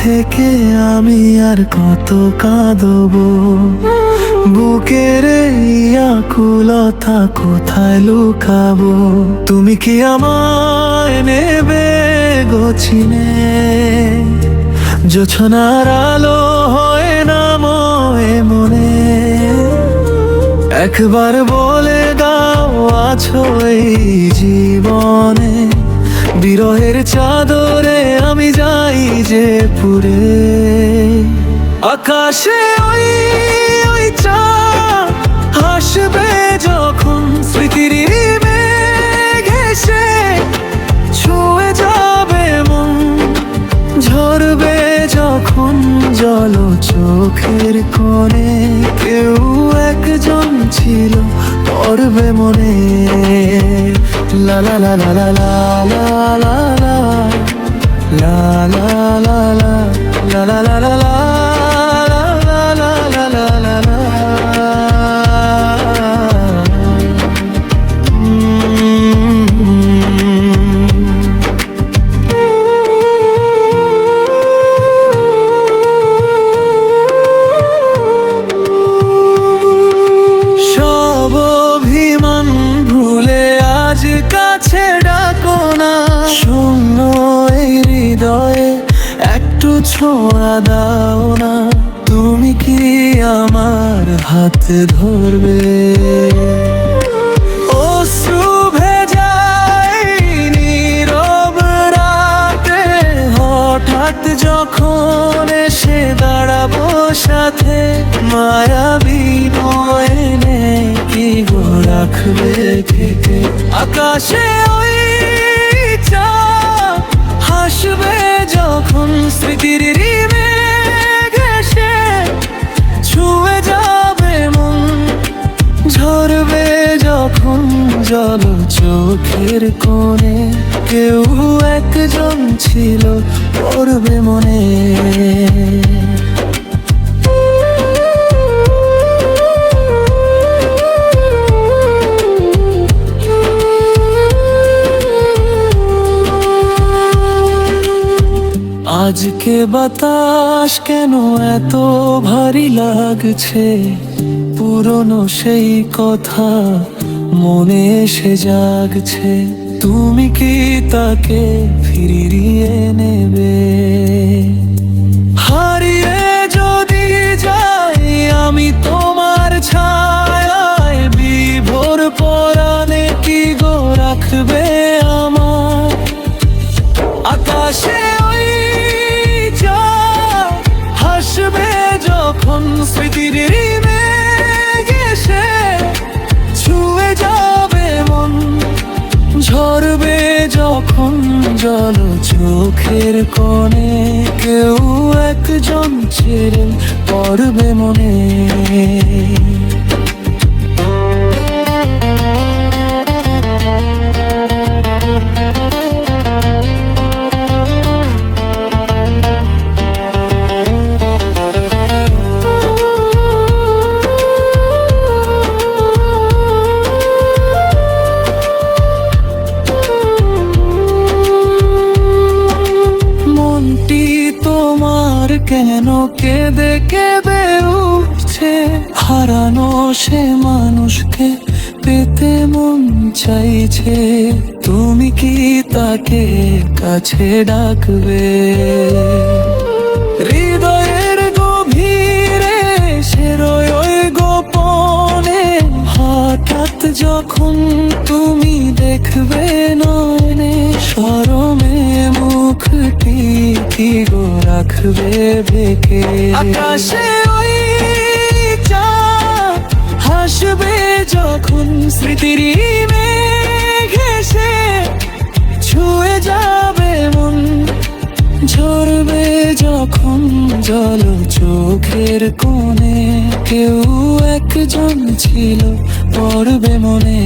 থেকে আমি আর কত কাঁদবো, বুকের এই আকুলতা কোথায় লুকাবো? তুমি কি আমায় নেবে গছিনে? জোছনার আলো হয় না ময়ে মনে, একবার বলে দাও আছো এই জীবনে। বিরহের চাদরে আমি যাই যে পুরে, আকাশে ওই ওই চাঁদ হাসবে যখন স্মৃতির মেঘ এসে ছুঁয়ে যাবে মন, ঝরবে যখন জল চোখের কোণে। কেউ একজন ছিল পড়বে মনে, লা লা লা লা লা লা লা লা লা লা লা লা লা লা লা লা। কাছে ডাকো না, শূন্য এই হৃদয়ে একটু ছোঁয়া দাও না। তুমি কি আমার হাত ধরবে? অশ্রু ভেজায় নীরব রাতে হঠাৎ যখন এসে দাঁড়াবো সাথে, মায়াবী নয় নেই কি গো রাখবে থেকে। আকাশে ওই চাঁদ হাসবে যখন স্মৃতির মেঘ এসে ছুঁয়ে যাবে মন, ঝরবে যখন জল চোখের কোণে। কেউ একজন ছিল পড়বে মনে। আজকে বাতাস কেন এত ভারী লাগছে? পুরনো সেই কথা মনে এসে জাগছে। তুমি কি তাকে ফিরিয়ে নেবে? হারিয়ে যদি যাই আমি তোমার ছায়ায়, বিভোর পরাণে কি গো রাখবে আমার? আকাশে হাসবে যখন স্মৃতির মেঘ এসে ছুঁয়ে যাবে মন, ঝরবে যখন জল চোখের কোণে। কেউ একজন ছিলেন পড়বে মনে। কেন কেঁদে কেঁদে উঠছে? হারানো সে মানুষকে পেতে মন চাইছে। তুমি কি তাকে কাছে ডাকবে? হৃদয়ের গভীরে সে রয় ওই গোপনে, হঠাৎ যখন তুমি দেখবে নয়নে, শরমে মুখটি কি গো রাখবে ঢেকে। আকাশে ওই চাঁদ হাসবে যখন স্মৃতির মেঘ এসে ছুঁয়ে যাবে মন, ঝরবে যখন জল চোখের কোণে। কেউ একজন ছিল পড়বে মনে।